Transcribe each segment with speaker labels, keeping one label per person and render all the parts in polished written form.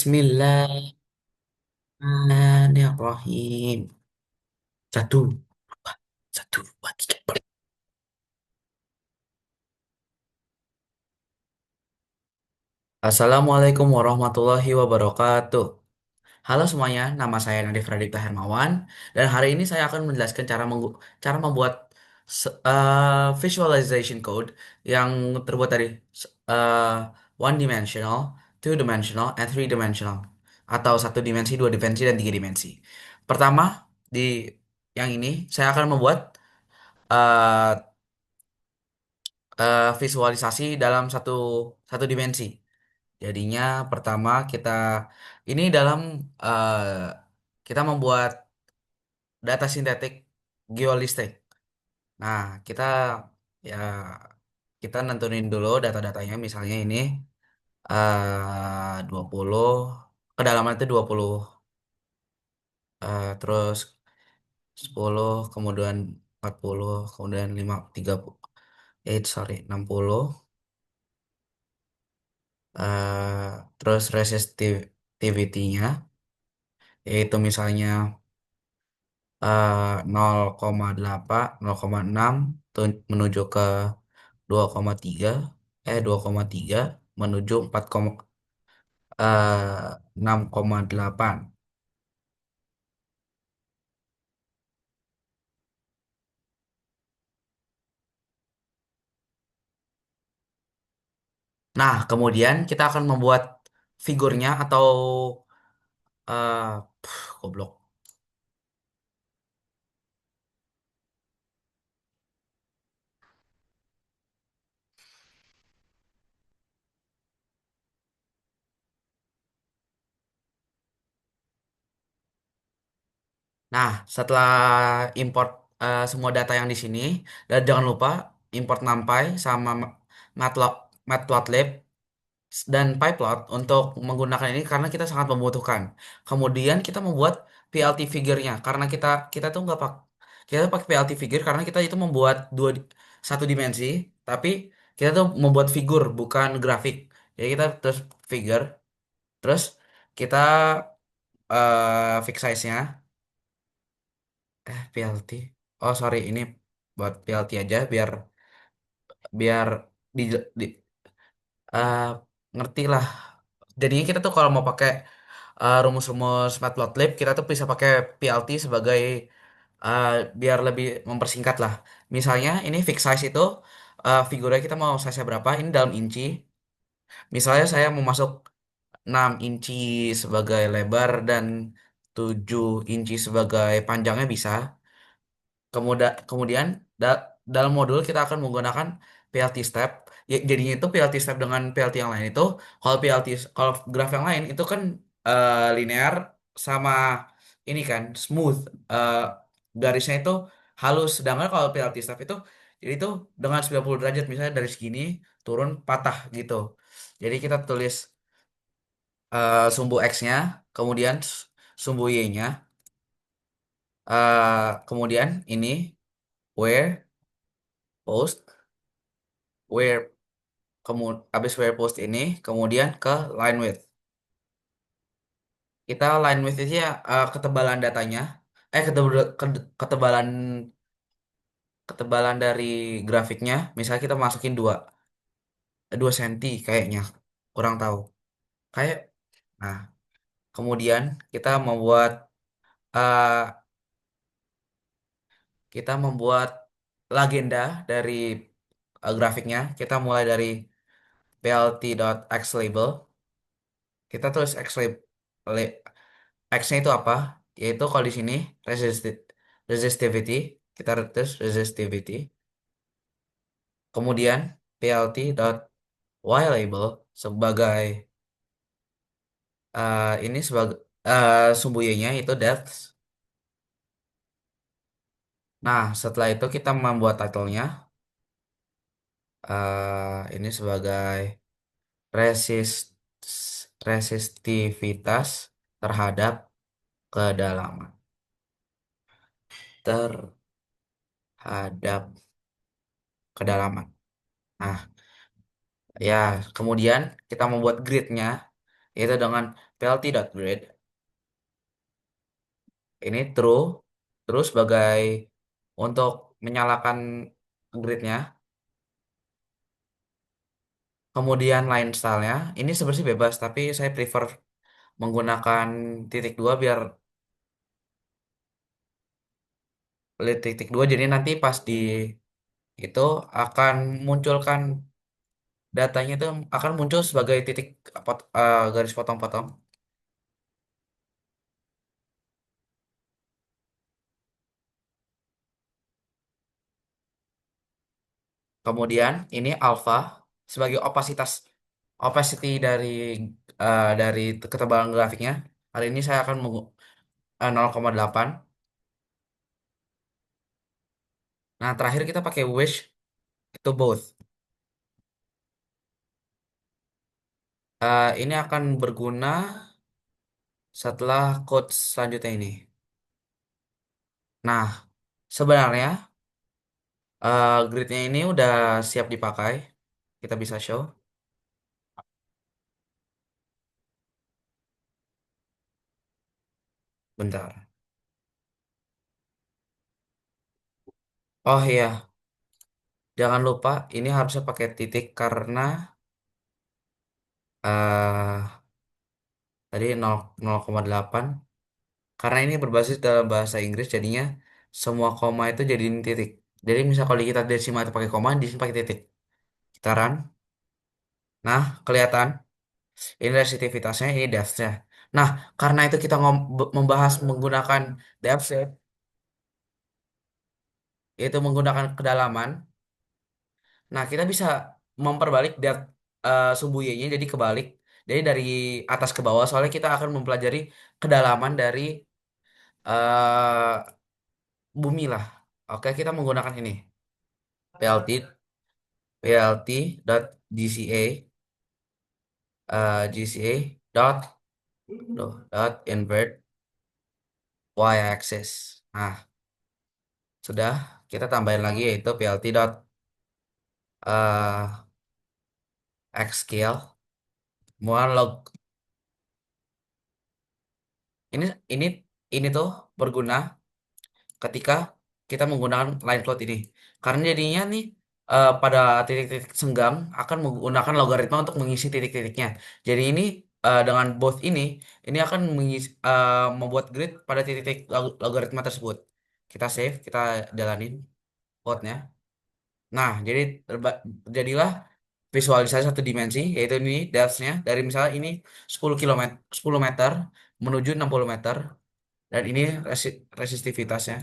Speaker 1: Bismillahirrahmanirrahim. Satu, satu, dua, tiga. Assalamualaikum warahmatullahi wabarakatuh. Halo semuanya, nama saya Nadif Radipta Hermawan dan hari ini saya akan menjelaskan cara membuat visualization code yang terbuat dari uh, one dimensional, two dimensional, and three dimensional atau satu dimensi, dua dimensi, dan tiga dimensi. Pertama, di yang ini saya akan membuat uh, visualisasi dalam satu satu dimensi. Jadinya pertama ini dalam eh, kita membuat data sintetik geolistik. Nah, ya kita nentuin dulu data-datanya misalnya ini 20, kedalaman itu 20, terus 10, kemudian 40, kemudian 30, sorry, 60, terus resistivity-nya yaitu misalnya 0,8, 0,6 menuju ke 2,3, 2,3 menuju 6,8. Nah, kemudian kita akan membuat figurnya atau goblok. Nah, setelah import semua data yang di sini, dan jangan lupa import NumPy sama Matplotlib, Matplotlib dan PyPlot untuk menggunakan ini karena kita sangat membutuhkan. Kemudian kita membuat PLT figure-nya karena kita tuh nggak pak kita tuh pakai PLT figure karena kita itu membuat satu dimensi, tapi kita tuh membuat figur bukan grafik. Jadi kita terus figure, terus kita fix size-nya PLT. Oh sorry, ini buat PLT aja biar biar di, di eh, ngerti lah. Jadinya kita tuh kalau mau pakai rumus-rumus Matplotlib, kita tuh bisa pakai PLT sebagai uh, biar lebih mempersingkat lah. Misalnya ini fix size itu figurnya kita mau size berapa? Ini dalam inci. Misalnya saya mau masuk 6 inci sebagai lebar dan 7 inci sebagai panjangnya bisa. Kemudian dalam modul kita akan menggunakan PLT step. Ya, jadinya itu PLT step dengan PLT yang lain itu, kalau graf yang lain itu kan linear sama ini kan smooth, eh, garisnya itu halus. Sedangkan kalau PLT step itu jadi itu dengan 90 derajat misalnya dari segini turun patah gitu. Jadi kita tulis sumbu X-nya, kemudian sumbu Y-nya, kemudian ini where post where habis where post ini kemudian ke line width. Kita line width itu ya ketebalan datanya, ketebalan ketebalan dari grafiknya. Misalnya kita masukin 2 senti kayaknya, kurang tahu. Kayak nah, kemudian uh, kita membuat legenda dari grafiknya. Kita mulai dari plt.xlabel. Kita tulis X-nya itu apa? Yaitu kalau di sini resistivity, kita tulis resistivity. Kemudian plt.ylabel sebagai ini sebagai sumbu Y-nya itu depth. Nah, setelah itu kita membuat title-nya ini sebagai resist resistivitas terhadap kedalaman. Terhadap kedalaman. Nah, ya, kemudian kita membuat grid-nya. Itu dengan plt.grid ini true, terus sebagai untuk menyalakan gridnya, kemudian line stylenya ini sebenarnya bebas, tapi saya prefer menggunakan titik dua biar titik dua, jadi nanti pas di itu akan munculkan datanya itu akan muncul sebagai titik garis potong-potong. Kemudian ini alpha sebagai opacity dari ketebalan grafiknya. Hari ini saya akan 0,8. Nah, terakhir kita pakai wish itu both. Ini akan berguna setelah code selanjutnya ini. Nah, sebenarnya gridnya ini udah siap dipakai. Kita bisa show. Bentar. Oh iya, jangan lupa ini harusnya pakai titik karena eh tadi 0,8. Karena ini berbasis dalam bahasa Inggris, jadinya semua koma itu jadiin titik. Jadi misal kalau kita desimal itu pakai koma, di sini pakai titik. Kita run. Nah, kelihatan ini resitivitasnya, ini depth-nya. Nah, karena itu kita membahas menggunakan depth shape, yaitu menggunakan kedalaman. Nah, kita bisa memperbalik depth sumbu Y-nya jadi kebalik. Jadi dari atas ke bawah, soalnya kita akan mempelajari kedalaman dari eh, bumi lah. Oke, kita menggunakan ini. PLT plt.gca gca dot invert y-axis. Nah, sudah kita tambahin lagi yaitu plt dot eh, x scale. Kemudian ini ini ini tuh berguna ketika kita menggunakan line plot ini. Karena jadinya nih pada titik-titik senggang akan menggunakan logaritma untuk mengisi titik-titiknya. Jadi ini dengan both ini akan membuat grid pada titik-titik logaritma tersebut. Kita save, kita jalanin code-nya. Nah, jadi jadilah visualisasi satu dimensi, yaitu ini depth-nya dari misalnya ini 10 meter menuju 60 meter, dan ini resistivitasnya.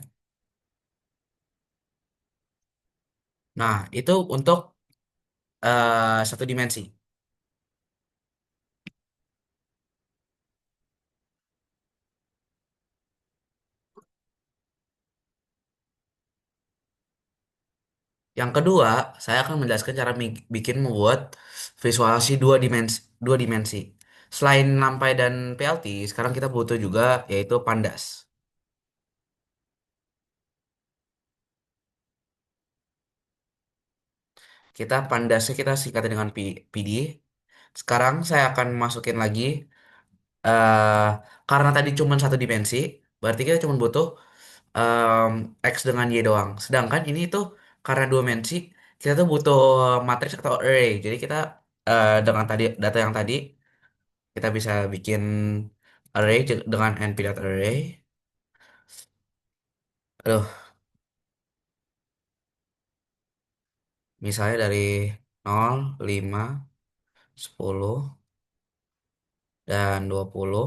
Speaker 1: Nah, itu untuk satu dimensi. Yang kedua, saya akan menjelaskan cara bikin membuat visualisasi dua dimensi. Selain NumPy dan PLT, sekarang kita butuh juga yaitu Pandas. Pandasnya kita singkatin dengan PD. Sekarang saya akan masukin lagi eh karena tadi cuma satu dimensi, berarti kita cuma butuh em, X dengan Y doang. Sedangkan ini tuh karena dua dimensi, kita tuh butuh matriks atau array. Jadi kita dengan tadi data yang tadi kita bisa bikin array dengan np.array. Aduh, misalnya dari 0, 5, 10, dan 20.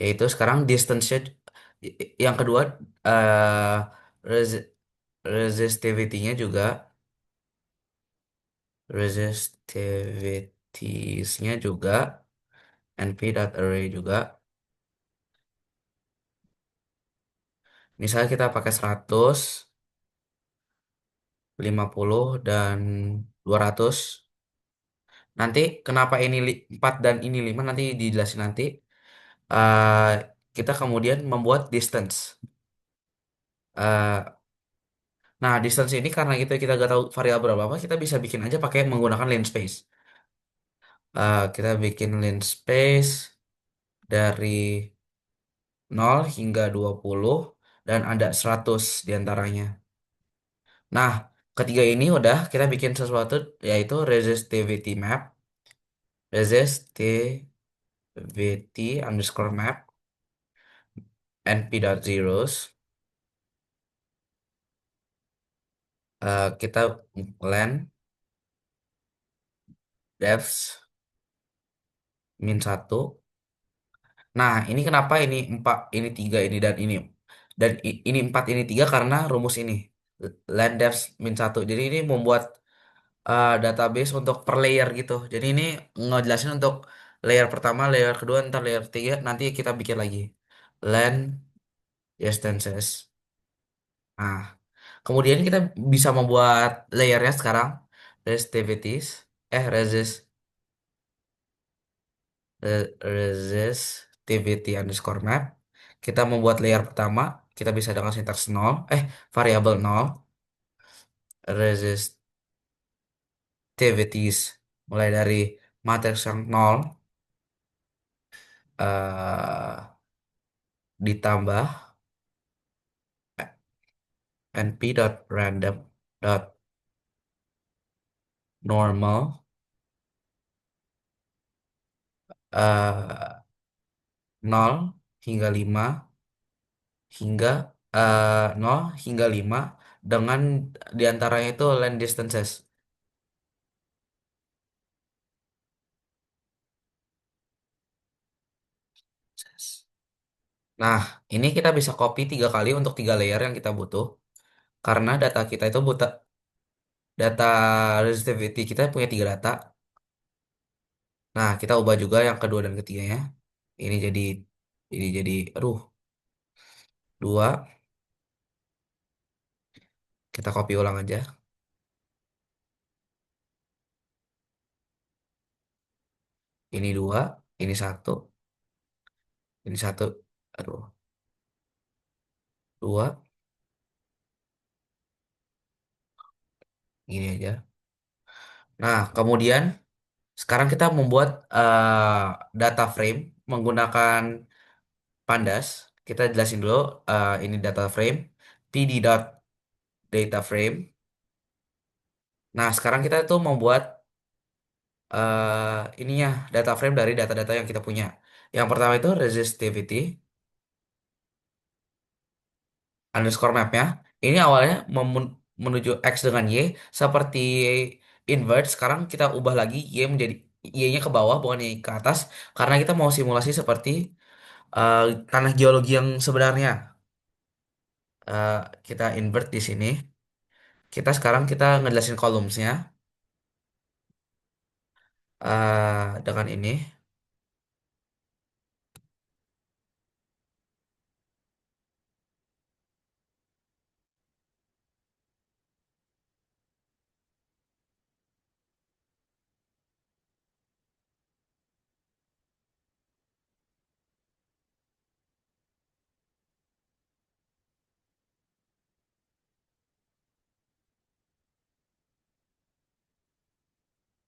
Speaker 1: Yaitu sekarang distance-nya yang kedua eh res- resistivity-nya juga resistivity-nya juga np.array juga. Misalnya kita pakai 100, 50, dan 200. Nanti kenapa ini 4 dan ini 5 nanti dijelasin nanti. Eh, kita kemudian membuat distance. Eh, Nah, distance ini karena kita gak tahu variabel berapa, kita bisa bikin aja pakai menggunakan linspace. Kita bikin linspace dari 0 hingga 20 dan ada 100 diantaranya. Nah, ketiga ini udah kita bikin sesuatu yaitu resistivity map, resistivity underscore map, np.zeros. Kita len defs -1. Nah, ini kenapa ini 4, ini 3, ini dan ini. Dan ini 4, ini 3 karena rumus ini. Len defs -1. Jadi ini membuat database untuk per layer gitu. Jadi ini ngejelasin untuk layer pertama, layer kedua, ntar layer ketiga, nanti kita bikin lagi. Len instances. Nah, kemudian kita bisa membuat layernya sekarang. Resistivities, resist, resistivity underscore map. Kita membuat layer pertama, kita bisa dengan sintaks 0, variabel 0, resistivities, mulai dari matriks yang 0, eh ditambah np.random.normal 0 hingga 5 hingga 0 hingga 5 dengan diantaranya itu land distances. Nah, ini kita bisa copy 3 kali untuk 3 layer yang kita butuh. Karena data kita itu buta, data resistivity kita punya 3 data. Nah, kita ubah juga yang kedua dan ketiganya. Ini jadi, aduh, 2. Kita copy ulang aja. Ini 2, ini 1, ini 1. Aduh, 2, gini aja. Nah, kemudian sekarang kita membuat data frame menggunakan Pandas. Kita jelasin dulu ini data frame, pd.data frame. Nah, sekarang kita tuh membuat ininya data frame dari data-data yang kita punya. Yang pertama itu resistivity underscore mapnya. Ini awalnya menuju X dengan Y seperti invert. Sekarang kita ubah lagi Y menjadi Y-nya ke bawah bukan Y ke atas karena kita mau simulasi seperti eh, tanah geologi yang sebenarnya. Eh, kita invert di sini. Kita ngejelasin columns-nya dengan ini.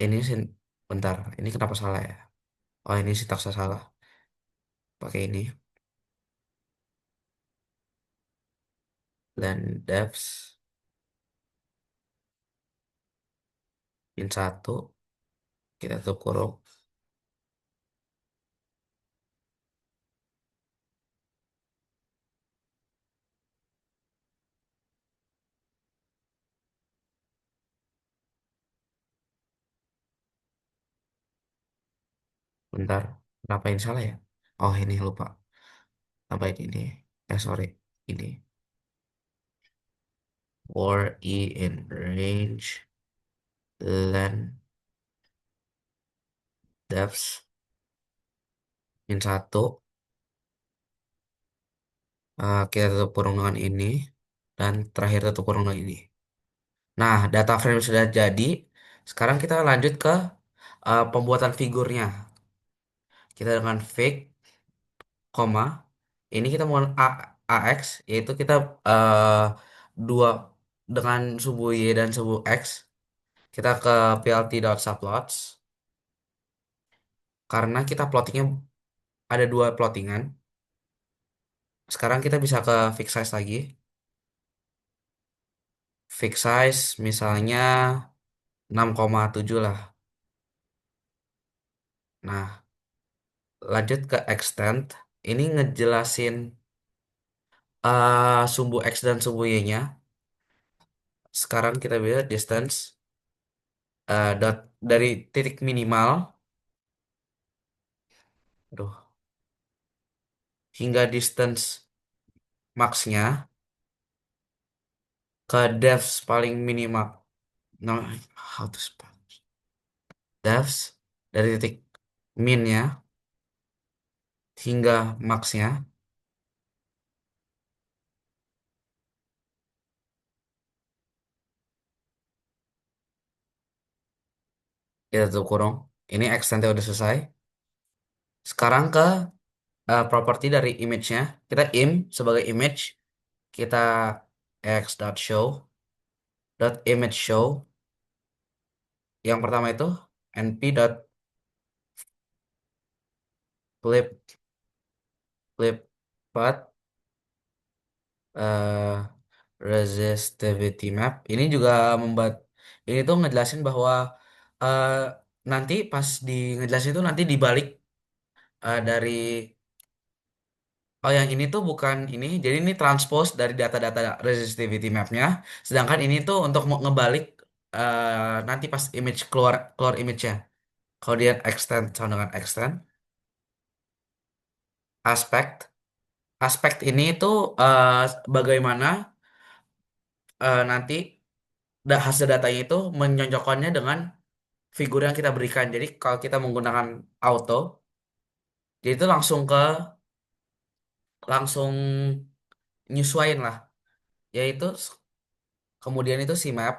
Speaker 1: Ini bentar, ini kenapa salah ya? Oh, ini sintaksnya salah. Pakai ini. Land depths -1. Kita tutup kurung. Bentar, kenapa ini salah ya? Oh, ini lupa. Tambahin ini. Sorry. Ini. For E in range land depths -1. Kita tutup kurung dengan ini. Dan terakhir tutup kurung dengan ini. Nah, data frame sudah jadi. Sekarang kita lanjut ke pembuatan figurnya. Kita dengan fake, koma. Ini kita menggunakan AX, yaitu kita eh, dua. dengan sumbu Y dan sumbu X, kita ke plt.subplots. Karena kita plottingnya ada dua plottingan. Sekarang kita bisa ke fixed size lagi. Fixed size misalnya 6,7 lah. Nah, lanjut ke extend. Ini ngejelasin sumbu X dan sumbu Y-nya. Sekarang kita bisa distance dari titik minimal, aduh, hingga distance max-nya ke depth paling minimal. No, how to spell? Depth dari titik min-nya hingga max-nya, kita tutup kurung. Ini extendnya udah selesai. Sekarang ke properti dari image-nya. Kita im sebagai image. Kita x.show image show. Yang pertama itu np.flip flip path eh, resistivity map. Ini juga membuat ini tuh ngejelasin bahwa eh, nanti pas di ngejelasin itu nanti dibalik dari oh yang ini tuh bukan ini, jadi ini transpose dari data-data resistivity mapnya, sedangkan ini tuh untuk mau ngebalik nanti pas image keluar keluar image-nya. Kalau dia extend sama dengan extend aspect aspect ini tuh bagaimana nanti hasil datanya itu menyocokkannya dengan figur yang kita berikan. Jadi kalau kita menggunakan auto, jadi itu langsung nyesuaiin lah. Yaitu kemudian itu si map.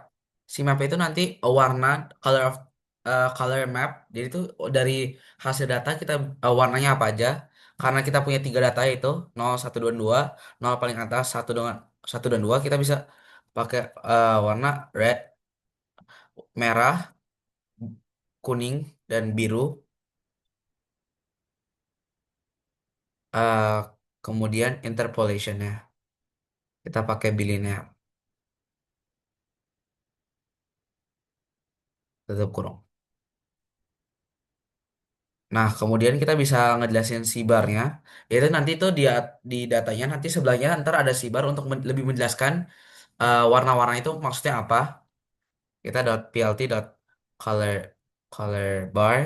Speaker 1: Si map itu nanti warna color map. Jadi itu dari hasil data kita warnanya apa aja. Karena kita punya tiga data yaitu 0, 1, 2, 2. 0 paling atas, satu dan 2 kita bisa pakai warna red, merah, kuning, dan biru. eh Kemudian interpolationnya kita pakai bilinear tutup kurung. Nah, kemudian kita bisa ngejelasin si barnya. Itu nanti tuh di datanya nanti sebelahnya ntar ada si bar untuk lebih menjelaskan warna-warna itu maksudnya apa. Kita .plt color color bar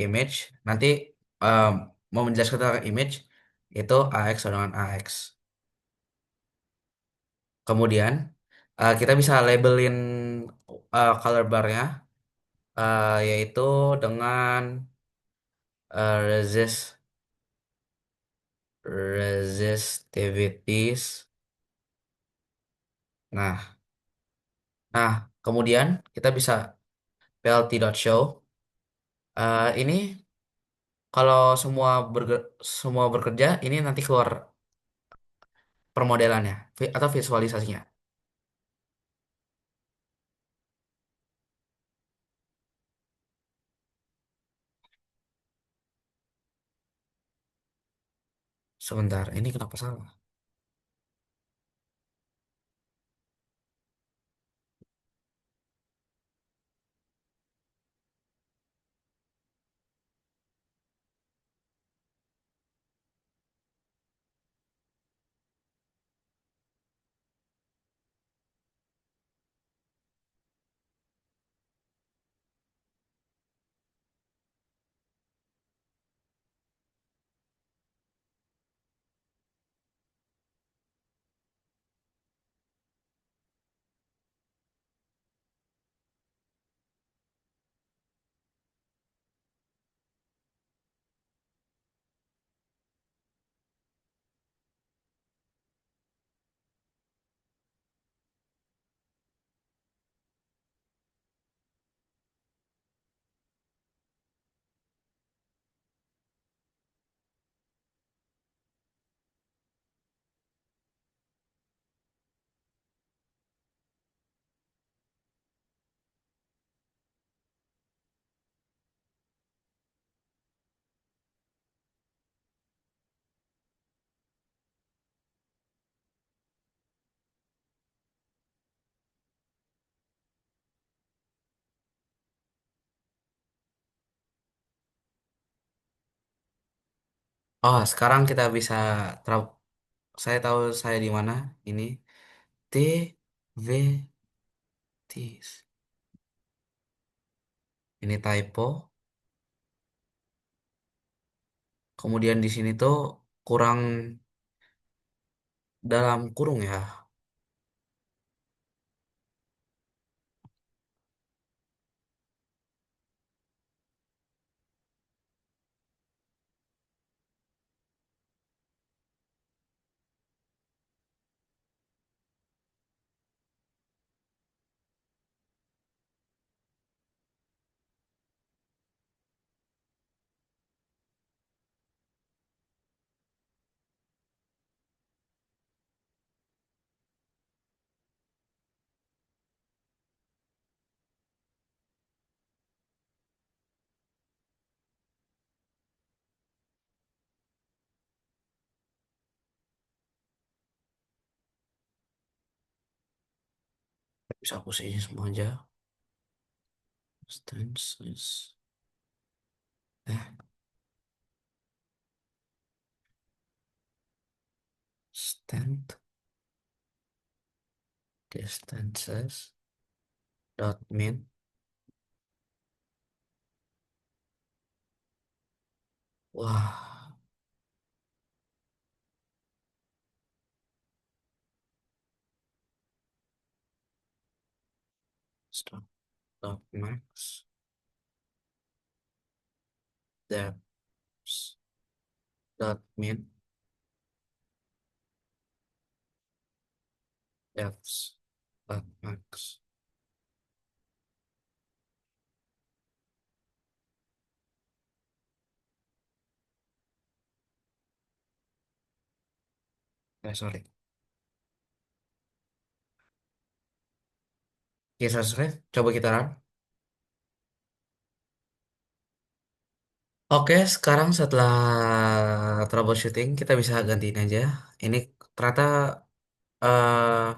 Speaker 1: image. Nanti em, mau menjelaskan tentang image itu AX sama dengan AX. Kemudian kita bisa labelin color barnya yaitu dengan resist resistivities. Nah, nah kemudian kita bisa plt.show. Ini kalau semua bekerja, ini nanti keluar permodelannya atau visualisasinya. Sebentar, ini kenapa salah? Oh, sekarang kita bisa saya tahu saya di mana ini. T V T. Ini typo. Kemudian di sini tuh kurang dalam kurung ya. Bisa hapus ini semua aja. Stances. Eh, stand distances dot min. Wah, stop dot max depths dot min depths dot max. Sorry. Oke, selesai. Coba kita run. Oke, sekarang setelah troubleshooting kita bisa gantiin aja. Ini ternyata eh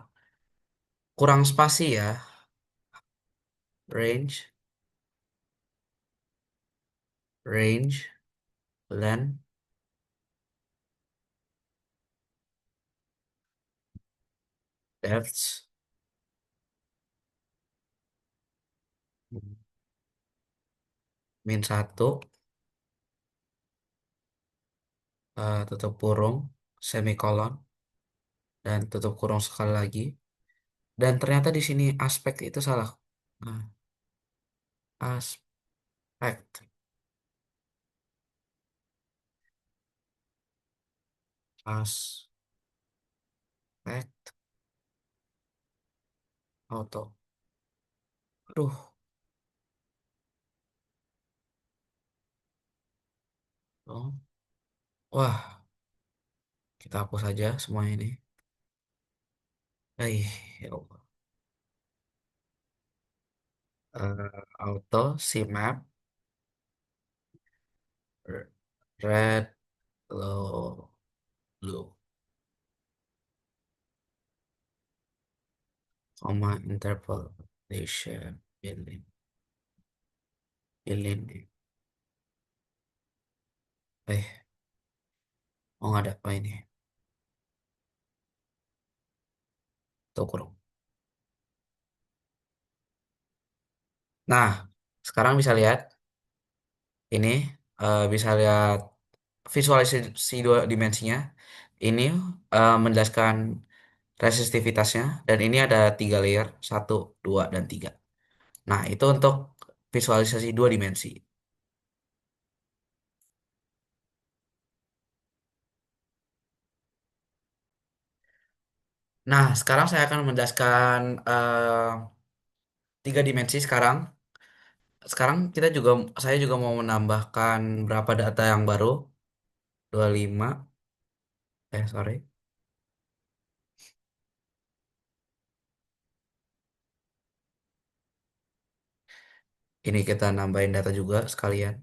Speaker 1: kurang spasi ya. Range, range, length, depths, min 1, tutup kurung, semikolon, dan tutup kurung sekali lagi. Dan ternyata di sini aspek itu salah. Nah, aspek, aspek, auto. Aduh, oh. Wah, kita hapus aja semua ini. Ya Allah. Auto, map, red, low, blue, comma, interpolation, billing, billing. Eh, oh nggak ada apa ini? Tuh kurung. Nah, sekarang bisa lihat ini, bisa lihat visualisasi dua dimensinya. Ini menjelaskan resistivitasnya dan ini ada 3 layer, 1, 2, dan 3. Nah, itu untuk visualisasi 2 dimensi. Nah, sekarang saya akan menjelaskan 3 dimensi sekarang. Sekarang saya juga mau menambahkan berapa data yang baru. 25, sorry. Ini kita nambahin data juga sekalian.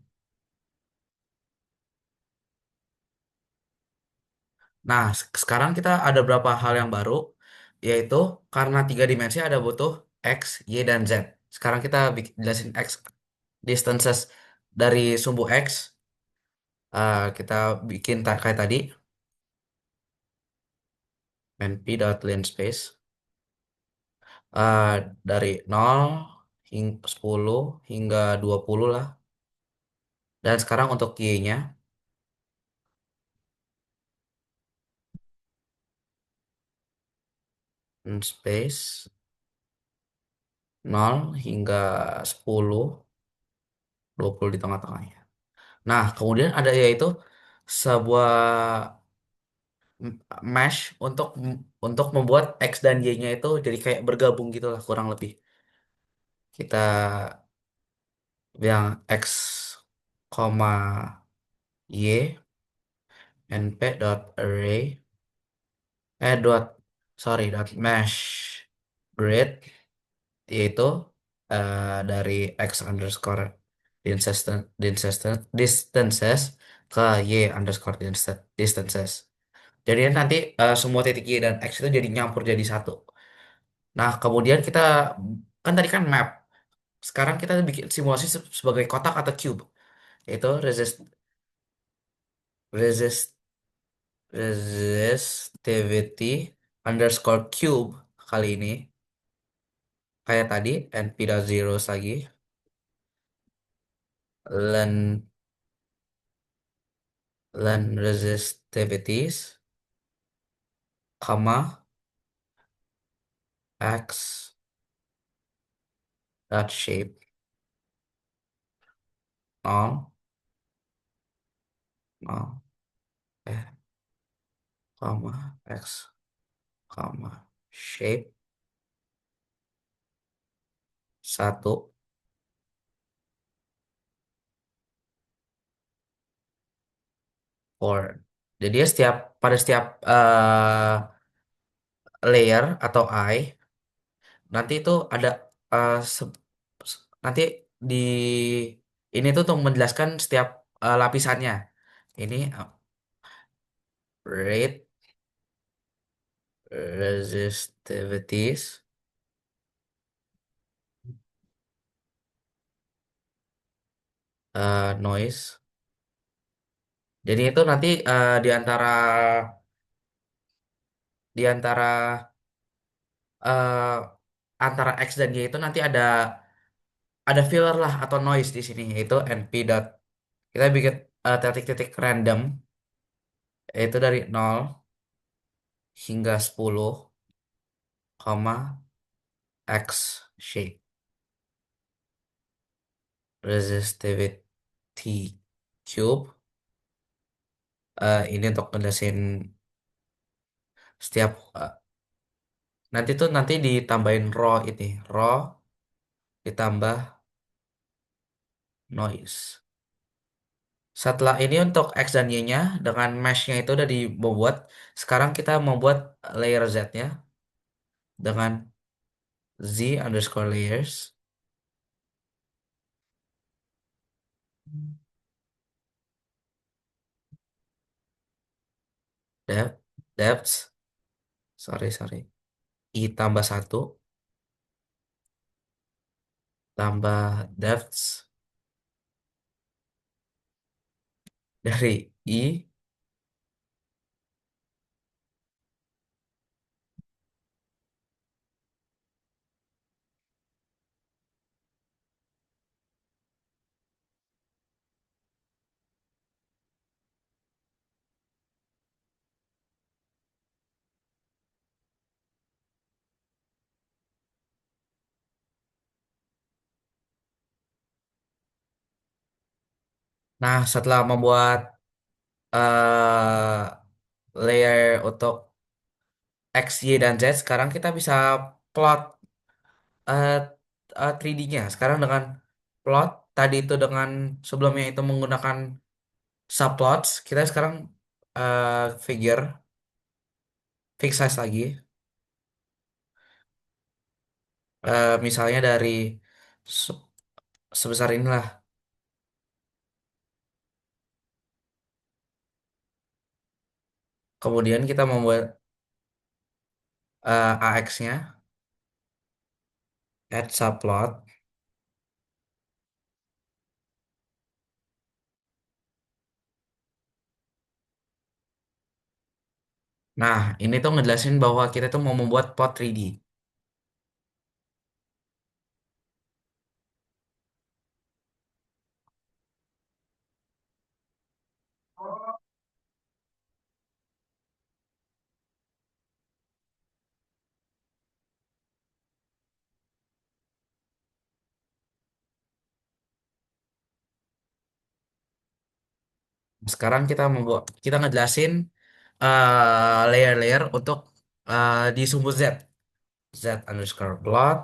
Speaker 1: Nah, sekarang kita ada beberapa hal yang baru, yaitu karena 3 dimensi ada butuh X, Y, dan Z. Sekarang kita jelasin X, distances dari sumbu X. Kita bikin kayak tadi np.linspace dari 0 hingga 10 hingga 20 lah. Dan sekarang untuk y-nya space 0 hingga 10, 20 di tengah-tengahnya. Nah, kemudian ada yaitu sebuah mesh untuk membuat X dan Y-nya itu jadi kayak bergabung gitu lah kurang lebih. Kita yang X, koma Y, np.array, dot mesh grid, yaitu dari X underscore distances ke Y underscore distances. Jadi nanti semua titik Y dan X itu jadi nyampur jadi satu. Nah, kemudian kita kan tadi kan map. Sekarang kita bikin simulasi sebagai kotak atau cube, yaitu resist resistivity underscore cube kali ini kayak tadi np.zeros lagi len resistivities, comma x dot shape nol nol comma x comma shape satu for. Jadi ya pada setiap layer atau eye nanti itu ada nanti di ini tuh untuk menjelaskan setiap lapisannya. Ini rate resistivities noise. Jadi itu nanti di antara eh, antara X dan Y itu nanti ada filler lah atau noise di sini yaitu np dot kita bikin titik-titik random yaitu dari 0 hingga 10, koma X shape resistivity cube. Ini untuk ngejelasin setiap nanti ditambahin raw ini raw ditambah noise. Setelah ini untuk X dan Y-nya dengan mesh-nya itu udah dibuat. Sekarang kita membuat layer Z-nya dengan Z underscore layers depth depths sorry I tambah satu tambah depths dari I. Nah, setelah membuat layer untuk X, Y, dan Z, sekarang kita bisa plot eh 3D-nya. Sekarang dengan plot, tadi itu dengan sebelumnya itu menggunakan subplots, kita sekarang figure, fix size lagi. Misalnya dari se- sebesar inilah. Kemudian kita membuat AX-nya, add subplot, Nah, ini tuh ngejelasin bahwa kita tuh mau membuat plot 3D. Sekarang kita ngejelasin layer-layer untuk di sumbu Z. Z underscore plot.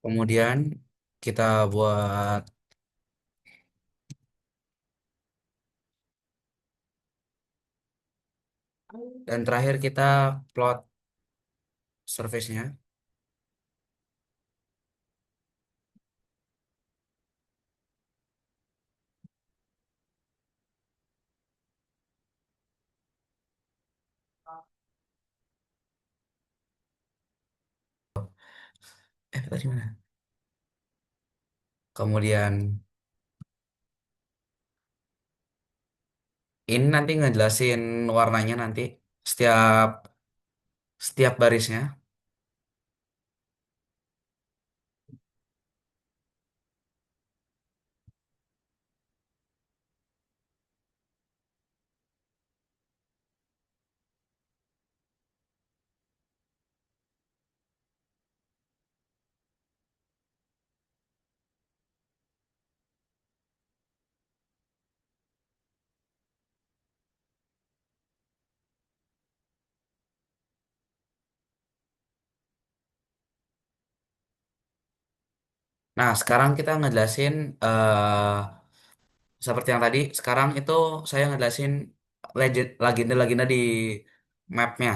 Speaker 1: Kemudian kita buat, dan terakhir kita plot surface-nya. Tadi mana? Kemudian ini nanti ngejelasin warnanya nanti setiap setiap barisnya. Nah, sekarang kita ngejelasin seperti yang tadi. Sekarang itu saya ngejelasin legenda-legenda di mapnya.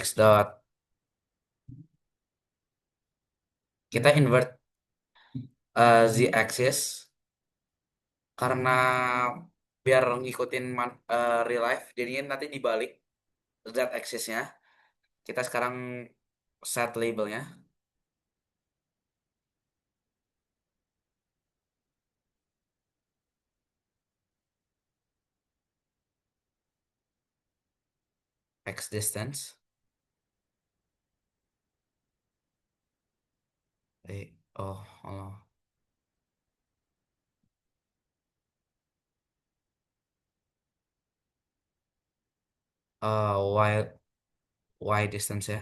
Speaker 1: X dot, kita invert z axis karena biar ngikutin real life. Jadinya nanti dibalik z axisnya. Kita sekarang set labelnya x distance. Oh, oh. Y y distance ya.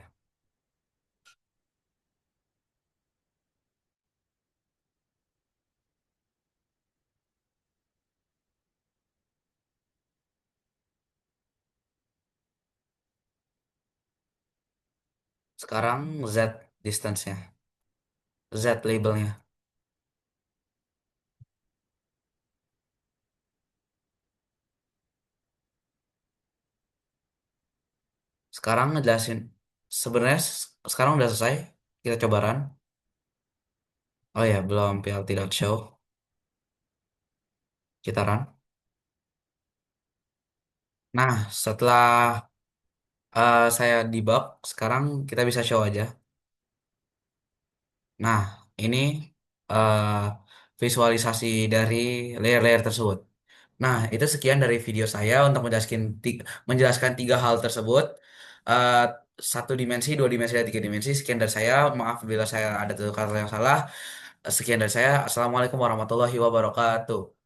Speaker 1: Sekarang z distance-nya, z labelnya. Sekarang ngejelasin sebenarnya sekarang udah selesai. Kita coba run. Oh ya, belum PLT dot show. Kita run. Nah, setelah saya debug, sekarang kita bisa show aja. Nah, ini eh, visualisasi dari layer-layer tersebut. Nah, itu sekian dari video saya untuk menjelaskan tiga hal tersebut. Eh, satu dimensi, dua dimensi, dan tiga dimensi. Sekian dari saya. Maaf bila saya ada tutur kata yang salah. Sekian dari saya. Assalamualaikum warahmatullahi wabarakatuh.